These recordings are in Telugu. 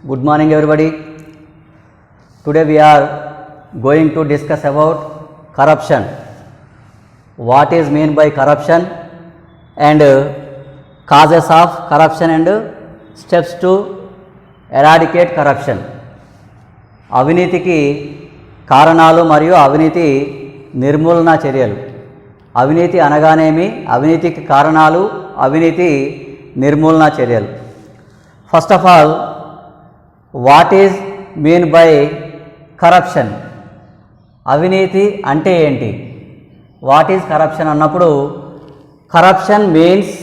Good morning everybody. Today we are going to discuss about corruption. What is meant by corruption and causes of corruption and steps to eradicate corruption. అవినీతికి కారణాలు మరియు అవినీతి నిర్మూలన చర్యలు. అవినీతి అనగానేమి, అవినీతికి కారణాలు, అవినీతి నిర్మూలన చర్యలు. First of all, what is mean by corruption? అవినీతి అంటే ఏంటి? వాట్ ఈజ్ కరప్షన్ అన్నప్పుడు, corruption means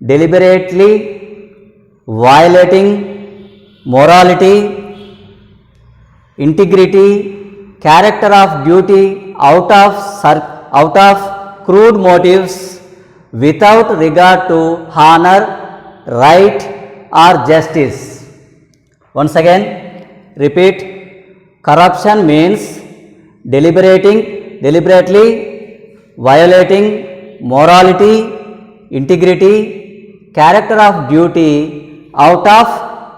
deliberately violating morality, integrity, character of duty out of crude motives without regard to honor, right or justice. Once again, repeat. Corruption means deliberately violating morality, integrity, character of duty out of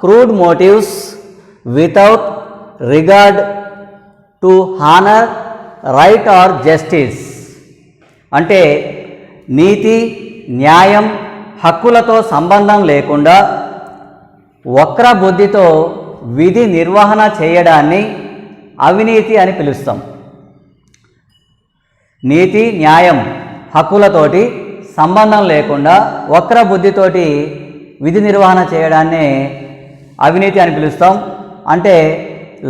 crude motives without regard to honor, right or justice. అంటే నీతి, న్యాయం, హక్కులతో సంబంధం లేకుండా వక్ర బుద్ధితో విధి నిర్వహణ చేయడాన్ని అవినీతి అని పిలుస్తాం. నీతి, న్యాయం, హక్కులతోటి సంబంధం లేకుండా వక్ర బుద్ధితోటి విధి నిర్వహణ చేయడాన్ని అవినీతి అని పిలుస్తాం. అంటే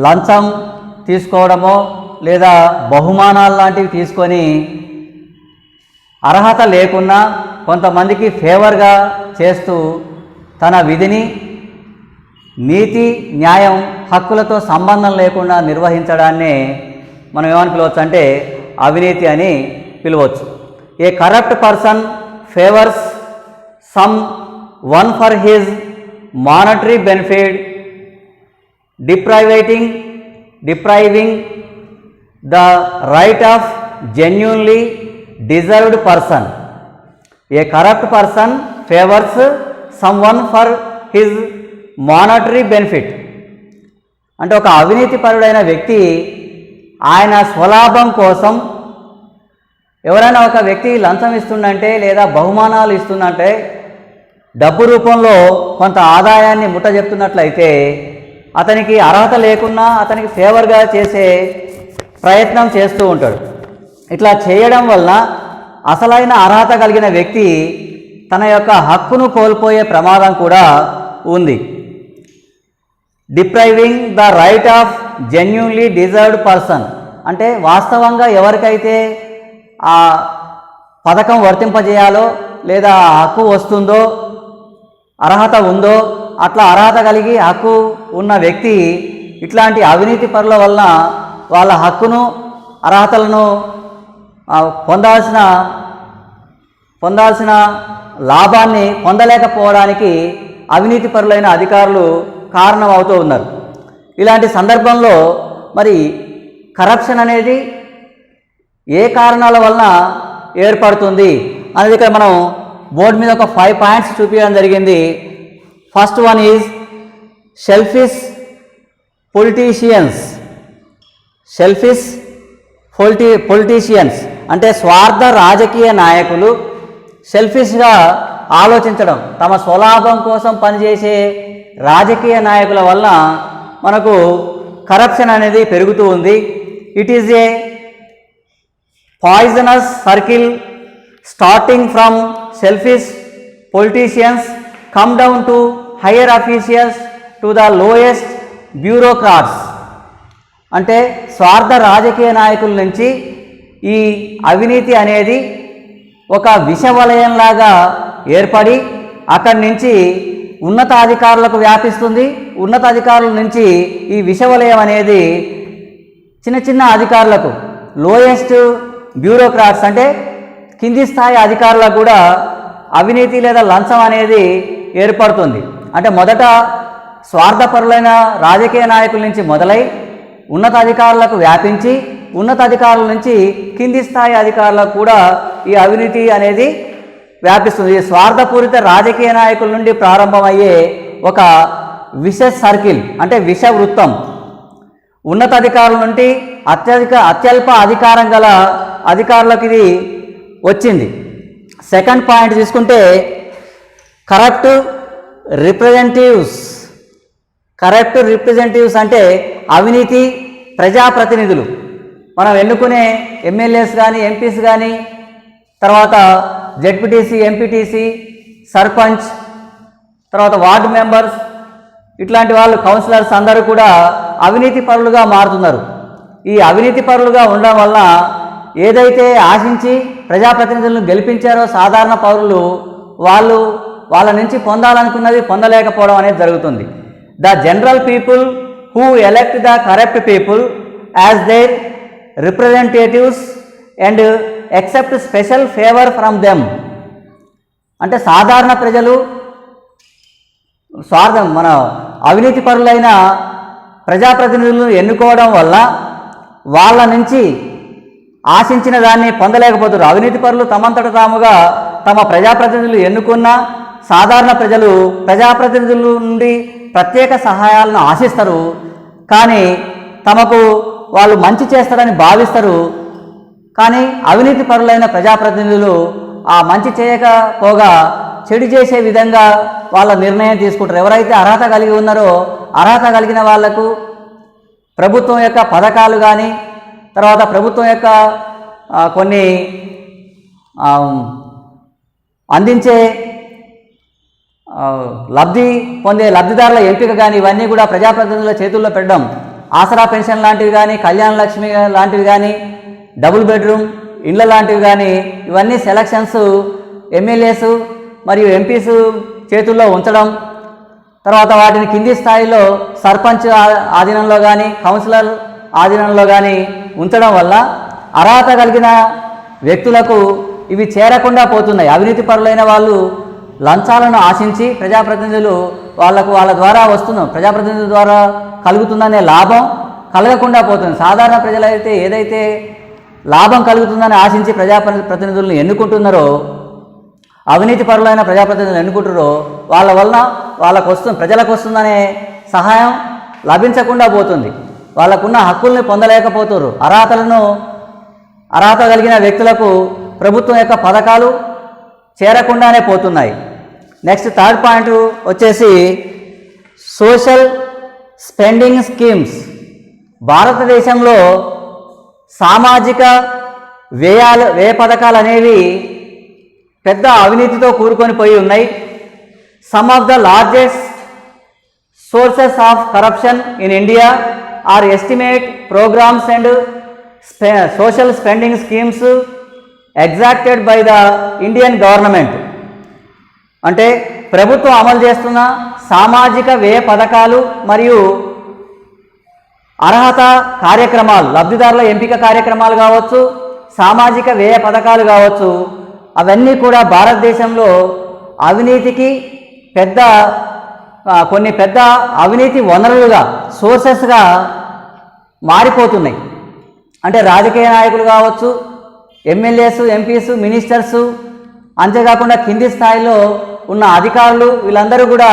లంచం తీసుకోవడమో లేదా బహుమానాలు లాంటివి తీసుకొని అర్హత లేకున్నా కొంతమందికి ఫేవర్గా చేస్తూ తన విధిని నీతి, న్యాయం, హక్కులతో సంబంధం లేకుండా నిర్వహించడాన్ని మనం ఏమని పిలవచ్చు అంటే అవినీతి అని పిలవచ్చు. A corrupt person favours someone for his monetary benefit, depriving the right of genuinely deserved person. A corrupt person favors someone for his monetary benefit. అంటే ఒక అవినీతిపరుడైన వ్యక్తి ఆయన స్వలాభం కోసం ఎవరైనా ఒక వ్యక్తి లంచం ఇస్తుందంటే లేదా బహుమానాలు ఇస్తుందంటే డబ్బు రూపంలో కొంత ఆదాయాన్ని ముట్టజెప్తున్నట్లయితే అతనికి అర్హత లేకున్నా అతనికి ఫేవర్గా చేసే ప్రయత్నం చేస్తూ ఉంటాడు. ఇట్లా చేయడం వలన అసలైన అర్హత కలిగిన వ్యక్తి తన యొక్క హక్కును కోల్పోయే ప్రమాదం కూడా ఉంది. Depriving the right of genuinely deserved person అంటే వాస్తవంగా ఎవరికైతే ఆ పథకం వర్తింపజేయాలో లేదా హక్కు వస్తుందో, అర్హత ఉందో, అట్లా అర్హత కలిగి హక్కు ఉన్న వ్యక్తి ఇట్లాంటి అవినీతి పరుల వలన వాళ్ళ హక్కును, అర్హతలను పొందాల్సిన లాభాన్ని పొందలేకపోవడానికి అవినీతి పరులైన అధికారులు కారణం అవుతూ ఉన్నారు. ఇలాంటి సందర్భంలో మరి కరప్షన్ అనేది ఏ కారణాల వలన ఏర్పడుతుంది అనేది ఇక్కడ మనం బోర్డు మీద ఒక 5 పాయింట్స్ చూపించడం జరిగింది. First one is selfish politicians అంటే స్వార్థ రాజకీయ నాయకులు సెల్ఫిష్గా ఆలోచించడం, తమ స్వలాభం కోసం పనిచేసే రాజకీయ నాయకుల వలన మనకు కరప్షన్ అనేది పెరుగుతూ ఉంది. It is a poisonous circle starting from selfish politicians come down to higher officials to the lowest bureaucrats. అంటే స్వార్థ రాజకీయ నాయకుల నుంచి ఈ అవినీతి అనేది ఒక విషవలయంలాగా ఏర్పడి అక్కడి నుంచి ఉన్నతాధికారులకు వ్యాపిస్తుంది. ఉన్నతాధికారుల నుంచి ఈ విషవలయం అనేది చిన్న చిన్న అధికారులకు, లోయెస్ట్ బ్యూరోక్రాట్స్ అంటే కింది స్థాయి అధికారులకు కూడా అవినీతి లేదా లంచం అనేది ఏర్పడుతుంది. అంటే మొదట స్వార్థపరులైన రాజకీయ నాయకుల నుంచి మొదలై ఉన్నతాధికారులకు వ్యాపించి ఉన్నతాధికారుల నుంచి కింది స్థాయి అధికారులకు కూడా ఈ అవినీతి అనేది వ్యాపిస్తుంది. ఈ స్వార్థపూరిత రాజకీయ నాయకుల నుండి ప్రారంభమయ్యే ఒక విషస్ సర్కిల్ అంటే విష వృత్తం. ఉన్నతాధికారుల నుండి అత్యల్ప అధికారం గల అధికారులకు ఇది వచ్చింది. సెకండ్ పాయింట్ తీసుకుంటే కరప్ట్ రిప్రజెంటేటివ్స్ అంటే అవినీతి ప్రజాప్రతినిధులు. మనం ఎన్నుకునే ఎమ్మెల్యేస్ కానీ ఎంపీస్ కానీ తర్వాత జెడ్పీటీసీ ఎంపీటీసీ సర్పంచ్ తర్వాత వార్డు మెంబర్స్ ఇట్లాంటి వాళ్ళు కౌన్సిలర్స్ అందరూ కూడా అవినీతి పరులుగా మారుతున్నారు. ఈ అవినీతి పరులుగా ఉండడం వల్ల ఏదైతే ఆశించి ప్రజాప్రతినిధులను గెలిపించారో సాధారణ పౌరులు వాళ్ళ నుంచి పొందాలనుకున్నది పొందలేకపోవడం అనేది జరుగుతుంది. The general people who elect the corrupt people as their representatives and except special favour from them. అంటే సాధారణ ప్రజలు మన అవినీతి పరులైన ప్రజాప్రతినిధులను ఎన్నుకోవడం వల్ల వాళ్ళ నుంచి ఆశించిన దాన్ని పొందలేకపోతారు. అవినీతి పరులు తమంతట తాముగా తమ ప్రజాప్రతినిధులు ఎన్నుకున్న సాధారణ ప్రజలు ప్రజాప్రతినిధుల నుండి ప్రత్యేక సహాయాలను ఆశిస్తారు. కానీ తమకు వాళ్ళు మంచి చేస్తారని భావిస్తారు. కానీ అవినీతి పరులైన ప్రజాప్రతినిధులు ఆ మంచి చేయకపోగా చెడు చేసే విధంగా వాళ్ళ నిర్ణయం తీసుకుంటారు. ఎవరైతే అర్హత కలిగి ఉన్నారో అర్హత కలిగిన వాళ్లకు ప్రభుత్వం యొక్క పథకాలు కానీ తర్వాత ప్రభుత్వం యొక్క కొన్ని అందించే లబ్ధి పొందే లబ్ధిదారుల ఎంపిక కానీ ఇవన్నీ కూడా ప్రజాప్రతినిధుల చేతుల్లో పెట్టడం, ఆసరా పెన్షన్ లాంటివి కానీ కళ్యాణ లక్ష్మి లాంటివి కానీ డబుల్ బెడ్రూమ్ ఇళ్ళ లాంటివి కానీ ఇవన్నీ సెలక్షన్స్ ఎమ్మెల్యేస్ మరియు ఎంపీస్ చేతుల్లో ఉంచడం, తర్వాత వాటిని కింది స్థాయిలో సర్పంచ్ ఆధీనంలో కానీ కౌన్సిలర్ ఆధీనంలో కానీ ఉంచడం వల్ల అర్హత కలిగిన వ్యక్తులకు ఇవి చేరకుండా పోతున్నాయి. అవినీతి పరులైన వాళ్ళు లంచాలను ఆశించి ప్రజాప్రతినిధులు వాళ్ళ ద్వారా ప్రజాప్రతినిధుల ద్వారా కలుగుతుందనే లాభం కలగకుండా పోతుంది. సాధారణ ప్రజలైతే ఏదైతే లాభం కలుగుతుందని ఆశించి ప్రజాప్రతినిధులను ఎన్నుకుంటున్నారో అవినీతి పరులైన ప్రజాప్రతినిధులు ఎన్నుకుంటారో వాళ్ళ వలన ప్రజలకు వస్తుందనే సహాయం లభించకుండా పోతుంది. వాళ్ళకున్న హక్కుల్ని పొందలేకపోతారు. అర్హత కలిగిన వ్యక్తులకు ప్రభుత్వం యొక్క పథకాలు చేరకుండానే పోతున్నాయి. నెక్స్ట్ థర్డ్ పాయింట్ వచ్చేసి సోషల్ స్పెండింగ్ స్కీమ్స్. భారతదేశంలో సామాజిక వ్యయ పథకాలు అనేవి పెద్ద అవినీతితో కూరుకొని పోయి ఉన్నాయి. Some of the largest sources of corruption in India are estimate programmes and social spending schemes exacted by the Indian government. అంటే ప్రభుత్వం అమలు చేస్తున్న సామాజిక వ్యయ పథకాలు మరియు అర్హత కార్యక్రమాలు, లబ్ధిదారుల ఎంపిక కార్యక్రమాలు కావచ్చు, సామాజిక వ్యయ పథకాలు కావచ్చు, అవన్నీ కూడా భారతదేశంలో అవినీతికి కొన్ని పెద్ద అవినీతి వనరులుగా సోర్సెస్గా మారిపోతున్నాయి. అంటే రాజకీయ నాయకులు కావచ్చు, ఎమ్మెల్యేస్ ఎంపీస్ మినిస్టర్సు, అంతేకాకుండా కింది స్థాయిలో ఉన్న అధికారులు వీళ్ళందరూ కూడా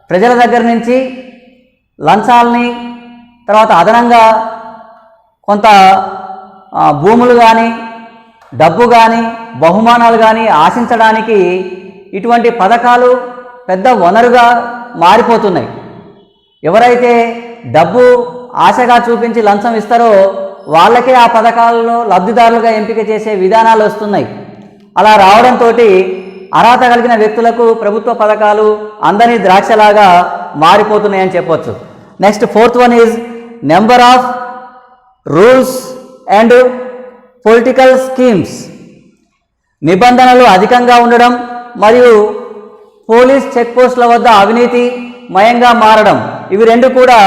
ప్రజల దగ్గర నుంచి లంచాలని తర్వాత అదనంగా కొంత భూములు కానీ డబ్బు కానీ బహుమానాలు కానీ ఆశించడానికి ఇటువంటి పథకాలు పెద్ద వనరుగా మారిపోతున్నాయి. ఎవరైతే డబ్బు ఆశగా చూపించి లంచం ఇస్తారో వాళ్ళకే ఆ పథకాలలో లబ్ధిదారులుగా ఎంపిక చేసే విధానాలు వస్తున్నాయి. అలా రావడంతో అర్హత కలిగిన వ్యక్తులకు ప్రభుత్వ పథకాలు అందని ద్రాక్షలాగా మారిపోతున్నాయని చెప్పొచ్చు. Next fourth one is number of rules and political schemes. నిబంధనలు అధికంగా ఉండడం మరియు పోలీస్ చెక్ పోస్టుల వద్ద అవినీతి మయంగా మారడం, ఇవి రెండు కూడా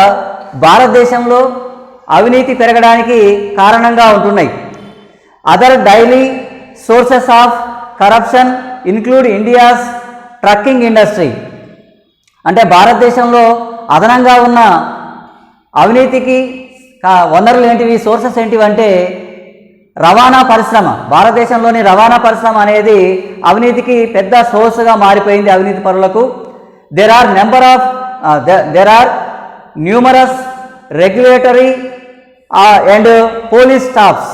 భారతదేశంలో అవినీతి పెరగడానికి కారణంగా ఉంటున్నాయి. Other daily sources of corruption include India's trekking industry. అంటే భారతదేశంలో అదనంగా ఉన్న అవినీతికి వనరులు ఏంటివి, సోర్సెస్ ఏంటివి అంటే రవాణా పరిశ్రమ. భారతదేశంలోని రవాణా పరిశ్రమ అనేది అవినీతికి పెద్ద సోర్స్గా మారిపోయింది అవినీతి పరులకు. There are number of there are numerous regulatory and police staffs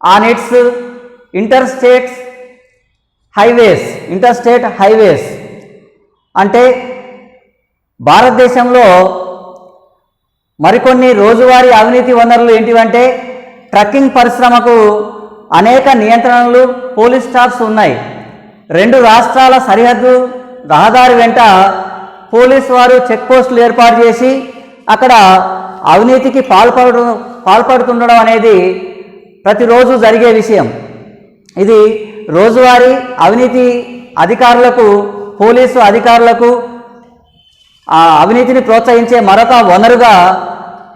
on its interstate highways. అంటే భారతదేశంలో మరికొన్ని రోజువారీ అవినీతి వనరులు ఏంటివంటే ట్రక్కింగ్ పరిశ్రమకు అనేక నియంత్రణలు, పోలీస్ స్టాఫ్స్ ఉన్నాయి. 2 రాష్ట్రాల సరిహద్దు రహదారి వెంట పోలీసు వారు చెక్ పోస్టులు ఏర్పాటు చేసి అక్కడ అవినీతికి పాల్పడుతుండడం అనేది ప్రతిరోజు జరిగే విషయం. ఇది రోజువారీ అవినీతి అధికారులకు, పోలీసు అధికారులకు ఆ అవినీతిని ప్రోత్సహించే మరొక వనరుగా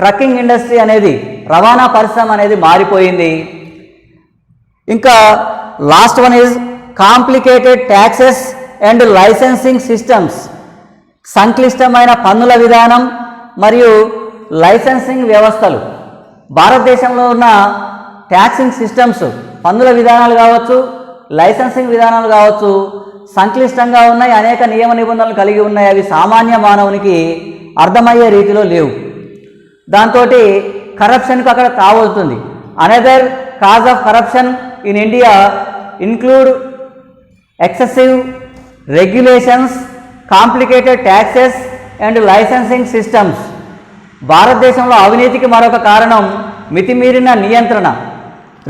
ట్రక్కింగ్ ఇండస్ట్రీ అనేది, రవాణా పరిశ్రమ అనేది మారిపోయింది. ఇంకా last one is complicated taxes and licensing systems. సంక్లిష్టమైన పన్నుల విధానం మరియు లైసెన్సింగ్ వ్యవస్థలు. భారతదేశంలో ఉన్న ట్యాక్సింగ్ సిస్టమ్స్, పన్నుల విధానాలు కావచ్చు, లైసెన్సింగ్ విధానాలు కావచ్చు, సంక్లిష్టంగా ఉన్నాయి, అనేక నియమ నిబంధనలు కలిగి ఉన్నాయి. అవి సామాన్య మానవునికి అర్థమయ్యే రీతిలో లేవు. దాంతో కరప్షన్కు అక్కడ తావవుతుంది. Another cause of corruption in India include excessive regulations, complicated taxes and licensing systems. భారతదేశంలో అవినీతికి మరొక కారణం మితిమీరిన నియంత్రణ.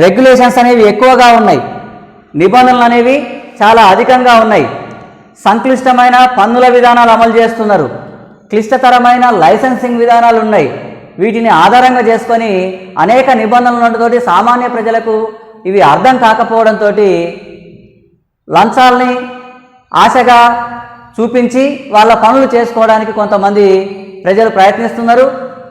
రెగ్యులేషన్స్ అనేవి ఎక్కువగా ఉన్నాయి, నిబంధనలు అనేవి చాలా అధికంగా ఉన్నాయి. సంక్లిష్టమైన పన్నుల విధానాలు అమలు చేస్తున్నారు, క్లిష్టతరమైన లైసెన్సింగ్ విధానాలు ఉన్నాయి. వీటిని ఆధారంగా చేసుకొని అనేక నిబంధనలతోటి సామాన్య ప్రజలకు ఇవి అర్థం కాకపోవడంతో లంచాలని ఆశగా చూపించి వాళ్ళ పనులు చేసుకోవడానికి కొంతమంది ప్రజలు ప్రయత్నిస్తున్నారు.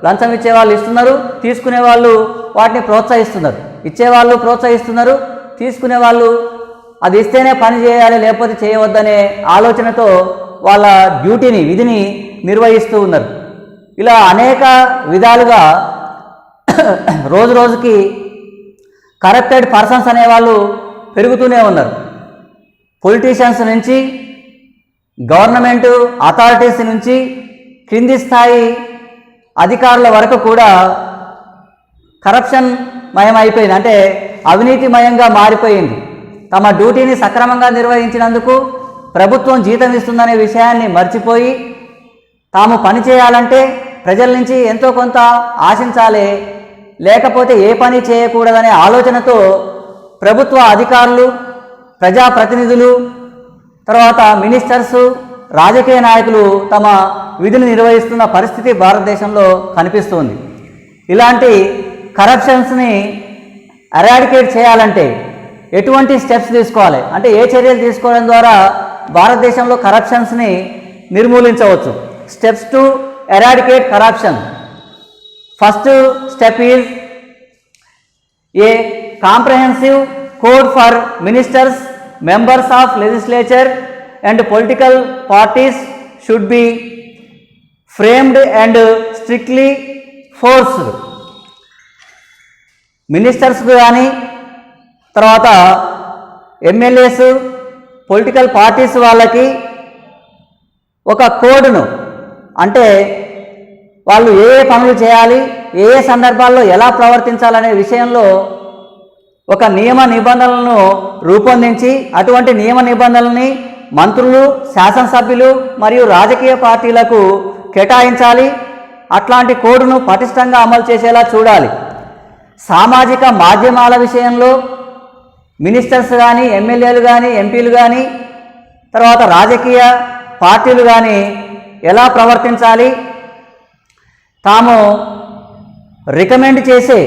లంచం ఇచ్చే వాళ్ళు ఇస్తున్నారు, తీసుకునే వాళ్ళు వాటిని ప్రోత్సహిస్తున్నారు. ఇచ్చేవాళ్ళు ప్రోత్సహిస్తున్నారు, తీసుకునే వాళ్ళు అది ఇస్తేనే పని చేయాలి లేకపోతే చేయవద్దనే ఆలోచనతో వాళ్ళ డ్యూటీని, విధిని నిర్వహిస్తూ ఉన్నారు. ఇలా అనేక విధాలుగా రోజు రోజుకి కరప్టెడ్ పర్సన్స్ అనేవాళ్ళు పెరుగుతూనే ఉన్నారు. పొలిటీషియన్స్ నుంచి, గవర్నమెంట్ అథారిటీస్ నుంచి, క్రింది స్థాయి అధికారుల వరకు కూడా కరప్షన్ మయం అయిపోయింది. అంటే అవినీతిమయంగా మారిపోయింది. తమ డ్యూటీని సక్రమంగా నిర్వహించినందుకు ప్రభుత్వం జీతం ఇస్తుందనే విషయాన్ని మర్చిపోయి తాము పని చేయాలంటే ప్రజల నుంచి ఎంతో కొంత ఆశించాలి, లేకపోతే ఏ పని చేయకూడదనే ఆలోచనతో ప్రభుత్వ అధికారులు, ప్రజాప్రతినిధులు, తర్వాత మినిస్టర్సు, రాజకీయ నాయకులు తమ విధులు నిర్వహిస్తున్న పరిస్థితి భారతదేశంలో కనిపిస్తుంది. ఇలాంటి కరప్షన్స్ని ఎరాడికేట్ చేయాలంటే ఎటువంటి స్టెప్స్ తీసుకోవాలి, అంటే ఏ చర్యలు తీసుకోవడం ద్వారా భారతదేశంలో కరప్షన్స్ని నిర్మూలించవచ్చు? Steps to eradicate corruption. First step is a comprehensive code for ministers, members of legislature and political parties should be framed and strictly forced. Ministers కానీ, తర్వాత ఎమ్మెల్యేస్, పొలిటికల్ పార్టీస్ వాళ్ళకి ఒక కోడ్ను, అంటే వాళ్ళు ఏ ఏ పనులు చేయాలి, ఏ ఏ సందర్భాల్లో ఎలా ప్రవర్తించాలనే విషయంలో ఒక నియమ నిబంధనలను రూపొందించి అటువంటి నియమ నిబంధనల్ని మంత్రులు, శాసనసభ్యులు మరియు రాజకీయ పార్టీలకు కేటాయించాలి. అట్లాంటి కోడ్ను పటిష్టంగా అమలు చేసేలా చూడాలి. సామాజిక మాధ్యమాల విషయంలో మినిస్టర్స్ కానీ, ఎమ్మెల్యేలు కానీ, ఎంపీలు కానీ, తర్వాత రాజకీయ పార్టీలు కానీ ఎలా ప్రవర్తించాలి, తాము రికమెండ్ చేసే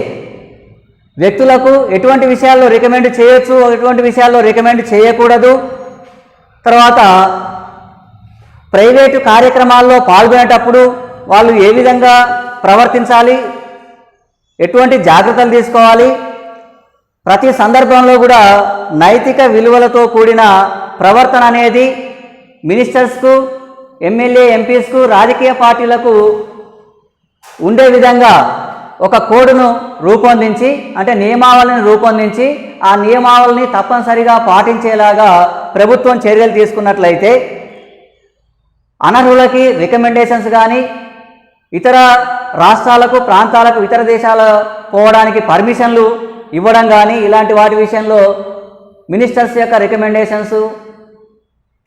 వ్యక్తులకు ఎటువంటి విషయాల్లో రికమెండ్ చేయొచ్చు, ఎటువంటి విషయాల్లో రికమెండ్ చేయకూడదు, తర్వాత ప్రైవేటు కార్యక్రమాల్లో పాల్గొనేటప్పుడు వాళ్ళు ఏ విధంగా ప్రవర్తించాలి, ఎటువంటి జాగ్రత్తలు తీసుకోవాలి, ప్రతి సందర్భంలో కూడా నైతిక విలువలతో కూడిన ప్రవర్తన అనేది మినిస్టర్స్కు, ఎమ్మెల్యే, ఎంపీస్కు, రాజకీయ పార్టీలకు ఉండే విధంగా ఒక కోడ్ను రూపొందించి, అంటే నియమావళిని రూపొందించి ఆ నియమావళిని తప్పనిసరిగా పాటించేలాగా ప్రభుత్వం చర్యలు తీసుకున్నట్లయితే అనర్హులకి రికమెండేషన్స్ కానీ, ఇతర రాష్ట్రాలకు, ప్రాంతాలకు, ఇతర దేశాల పోవడానికి పర్మిషన్లు ఇవ్వడం కానీ, ఇలాంటి వాటి విషయంలో మినిస్టర్స్ యొక్క రికమెండేషన్స్,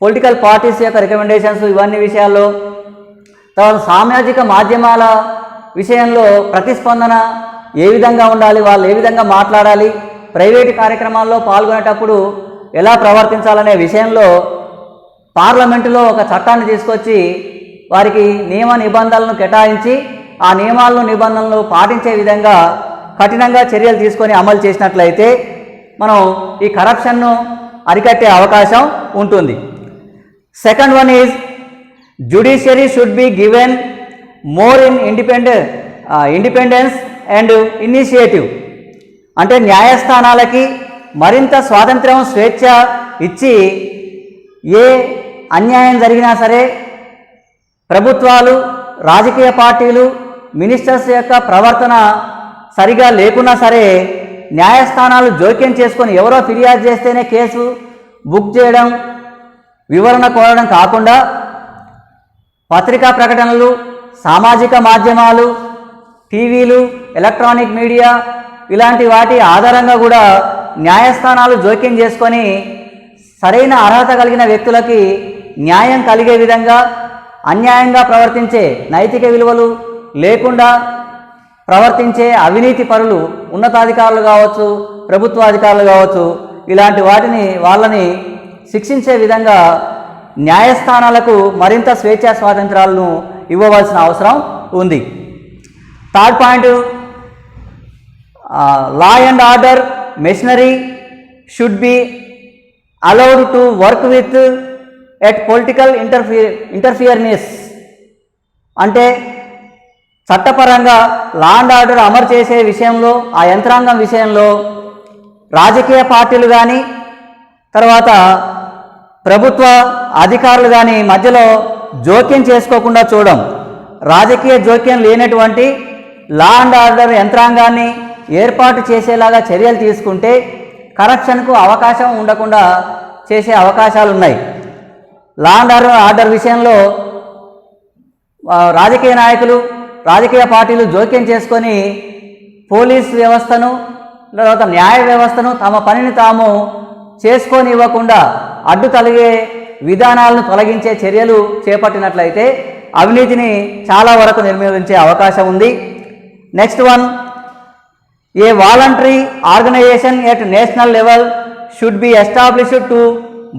పొలిటికల్ పార్టీస్ యొక్క రికమెండేషన్స్, ఇవన్నీ విషయాల్లో, తర్వాత సామాజిక మాధ్యమాల విషయంలో ప్రతిస్పందన ఏ విధంగా ఉండాలి, వాళ్ళు ఏ విధంగా మాట్లాడాలి, ప్రైవేటు కార్యక్రమాల్లో పాల్గొనేటప్పుడు ఎలా ప్రవర్తించాలనే విషయంలో పార్లమెంటులో ఒక చట్టాన్ని తీసుకొచ్చి వారికి నియమ నిబంధనలను కేటాయించి ఆ నియమాలను, నిబంధనలు పాటించే విధంగా కఠినంగా చర్యలు తీసుకొని అమలు చేసినట్లయితే మనం ఈ కరప్షన్ను అరికట్టే అవకాశం ఉంటుంది. Second one is judiciary should be given more in independence and initiative. అంటే న్యాయస్థానాలకి మరింత స్వాతంత్ర్యం, స్వేచ్ఛ ఇచ్చి ఏ అన్యాయం జరిగినా సరే ప్రభుత్వాలు, రాజకీయ పార్టీలు, మినిస్టర్స్ యొక్క ప్రవర్తన సరిగా లేకున్నా సరే న్యాయస్థానాలు జోక్యం చేసుకొని ఎవరో ఫిర్యాదు చేస్తేనే కేసు బుక్ చేయడం, వివరణ కోరడం కాకుండా పత్రికా ప్రకటనలు, సామాజిక మాధ్యమాలు, టీవీలు, ఎలక్ట్రానిక్ మీడియా ఇలాంటి వాటి ఆధారంగా కూడా న్యాయస్థానాలు జోక్యం చేసుకొని సరైన అర్హత కలిగిన వ్యక్తులకి న్యాయం కలిగే విధంగా, అన్యాయంగా ప్రవర్తించే, నైతిక విలువలు లేకుండా ప్రవర్తించే అవినీతి పరులు, ఉన్నతాధికారులు కావచ్చు, ప్రభుత్వాధికారులు కావచ్చు, ఇలాంటి వాళ్ళని శిక్షించే విధంగా న్యాయస్థానాలకు మరింత స్వేచ్ఛా స్వాతంత్రాలను ఇవ్వవలసిన అవసరం ఉంది. Third point, law and order machinery should be allowed to work with at political interferences. అంటే చట్టపరంగా లా అండ్ ఆర్డర్ అమలు చేసే విషయంలో, ఆ యంత్రాంగం విషయంలో రాజకీయ పార్టీలు కానీ, తర్వాత ప్రభుత్వ అధికారులు కానీ మధ్యలో జోక్యం చేసుకోకుండా చూడడం, రాజకీయ జోక్యం లేనటువంటి లా అండ్ ఆర్డర్ యంత్రాంగాన్ని ఏర్పాటు చేసేలాగా చర్యలు తీసుకుంటే కరప్షన్కు అవకాశం ఉండకుండా చేసే అవకాశాలు ఉన్నాయి. లా అండ్ ఆర్డర్ విషయంలో రాజకీయ నాయకులు, రాజకీయ పార్టీలు జోక్యం చేసుకొని పోలీస్ వ్యవస్థను, తర్వాత న్యాయ వ్యవస్థను తమ పనిని తాము చేసుకొని ఇవ్వకుండా అడ్డు తొలగే విధానాలను తొలగించే చర్యలు చేపట్టినట్లయితే అవినీతిని చాలా వరకు నిర్మూలించే అవకాశం ఉంది. Next one, a voluntary organisation at national level should be established to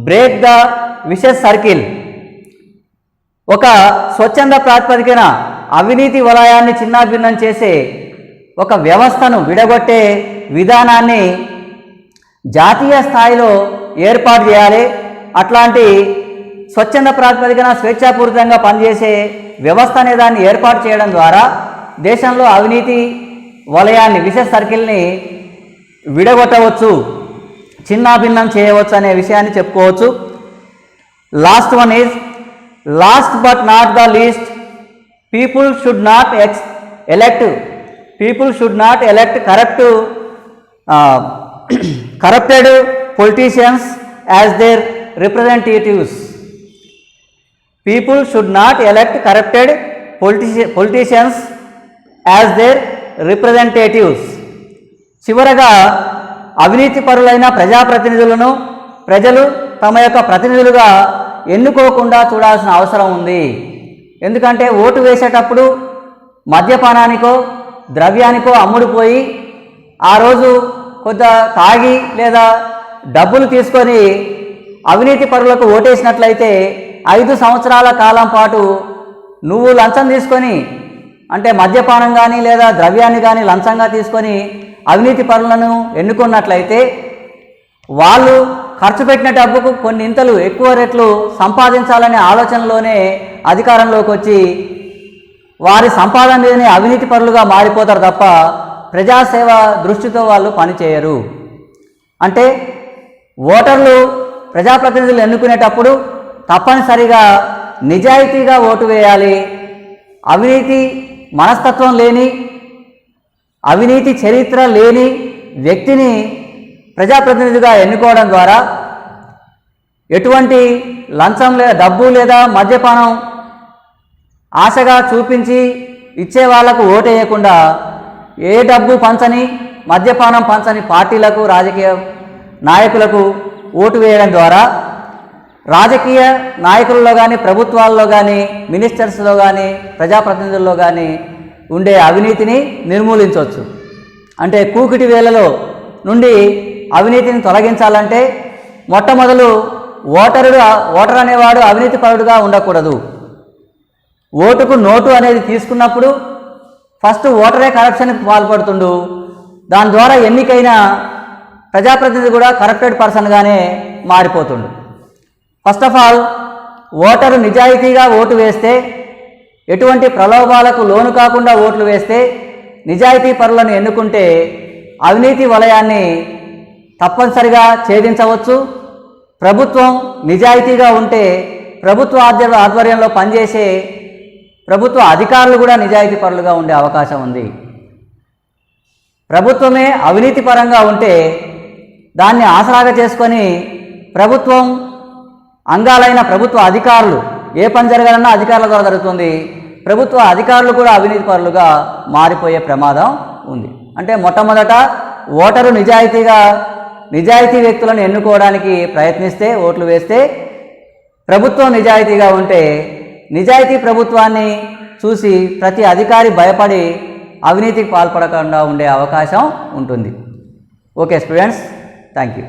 break the vicious circle. ఒక స్వచ్ఛంద ప్రాతిపదికన అవినీతి వలయాన్ని చిన్నాభిన్నం చేసే ఒక వ్యవస్థను విడగొట్టే విధానాన్ని జాతీయ స్థాయిలో ఏర్పాటు చేయాలి. అట్లాంటి స్వచ్ఛంద ప్రాతిపదికన స్వేచ్ఛాపూరితంగా పనిచేసే వ్యవస్థ అనే దాన్ని ఏర్పాటు చేయడం ద్వారా దేశంలో అవినీతి వలయాన్ని, విషస్ సర్కిల్ని విడగొట్టవచ్చు, చిన్నాభిన్నం చేయవచ్చు అనే విషయాన్ని చెప్పుకోవచ్చు. Last one is, last but not the least, people should not elect corrupted politicians as their representatives. People should not elect corrupted politicians as their representatives. చివరగా అవినీతి పరులైన ప్రజాప్రతినిధులను ప్రజలు తమ యొక్క ప్రతినిధులుగా ఎన్నుకోకుండా చూడాల్సిన అవసరం ఉంది. ఎందుకంటే ఓటు వేసేటప్పుడు మద్యపానానికో ద్రవ్యానికో అమ్ముడుపోయి ఆ రోజు కొంత తాగి లేదా డబ్బులు తీసుకొని అవినీతి పరులకు ఓటేసినట్లయితే 5 సంవత్సరాల కాలం పాటు నువ్వు లంచం తీసుకొని, అంటే మద్యపానం కానీ లేదా ద్రవ్యాన్ని కానీ లంచంగా తీసుకొని అవినీతి పరులను ఎన్నుకున్నట్లయితే వాళ్ళు ఖర్చు పెట్టిన డబ్బుకు కొన్ని ఇంతలు ఎక్కువ రెట్లు సంపాదించాలనే ఆలోచనలోనే అధికారంలోకి వచ్చి వారి సంపాదన మీదనే అవినీతి పరులుగా మారిపోతారు తప్ప ప్రజాసేవ దృష్టితో వాళ్ళు పనిచేయరు. అంటే ఓటర్లు ప్రజాప్రతినిధులు ఎన్నుకునేటప్పుడు తప్పనిసరిగా నిజాయితీగా ఓటు వేయాలి. అవినీతి మనస్తత్వం లేని, అవినీతి చరిత్ర లేని వ్యక్తిని ప్రజాప్రతినిధిగా ఎన్నుకోవడం ద్వారా ఎటువంటి లంచం లేదా డబ్బు లేదా మద్యపానం ఆశగా చూపించి ఇచ్చే వాళ్లకు ఓటేయకుండా ఏ డబ్బు పంచని మద్యపానం పంచని పార్టీలకు రాజకీయ నాయకులకు ఓటు వేయడం ద్వారా రాజకీయ నాయకుల్లో కానీ ప్రభుత్వాల్లో కానీ మినిస్టర్స్లో కానీ ప్రజాప్రతినిధుల్లో కానీ ఉండే అవినీతిని నిర్మూలించవచ్చు. అంటే కూకిటి వేళలో నుండి అవినీతిని తొలగించాలంటే మొట్టమొదలు ఓటర్ అనేవాడు అవినీతిపరుడుగా ఉండకూడదు. ఓటుకు నోటు అనేది తీసుకున్నప్పుడు ఫస్ట్ ఓటరే కరప్షన్కి పాల్పడుతుండు. దాని ద్వారా ఎన్నికైన ప్రజాప్రతినిధి కూడా కరప్టెడ్ పర్సన్గానే మారిపోతుండు. ఫస్ట్ ఆఫ్ ఆల్ ఓటరు నిజాయితీగా ఓటు వేస్తే, ఎటువంటి ప్రలోభాలకు లోను కాకుండా ఓట్లు వేస్తే, నిజాయితీ పరులను ఎన్నుకుంటే అవినీతి వలయాన్ని తప్పనిసరిగా ఛేదించవచ్చు. ప్రభుత్వం నిజాయితీగా ఉంటే ప్రభుత్వ ఆధ్వర్యంలో పనిచేసే ప్రభుత్వ అధికారులు కూడా నిజాయితీ పరులుగా ఉండే అవకాశం ఉంది. ప్రభుత్వమే అవినీతి పరంగా ఉంటే దాన్ని ఆసరాగా చేసుకొని ప్రభుత్వం అంగాలైన ప్రభుత్వ అధికారులు ఏ పని జరగాలన్నా అధికారుల ద్వారా జరుగుతుంది. ప్రభుత్వ అధికారులు కూడా అవినీతి పరులుగా మారిపోయే ప్రమాదం ఉంది. అంటే మొట్టమొదట ఓటరు నిజాయితీ వ్యక్తులను ఎన్నుకోవడానికి ప్రయత్నిస్తే, ఓట్లు వేస్తే, ప్రభుత్వం నిజాయితీగా ఉంటే నిజాయితీ ప్రభుత్వాన్ని చూసి ప్రతి అధికారి భయపడి అవినీతికి పాల్పడకుండా ఉండే అవకాశం ఉంటుంది. Okay students, thank you.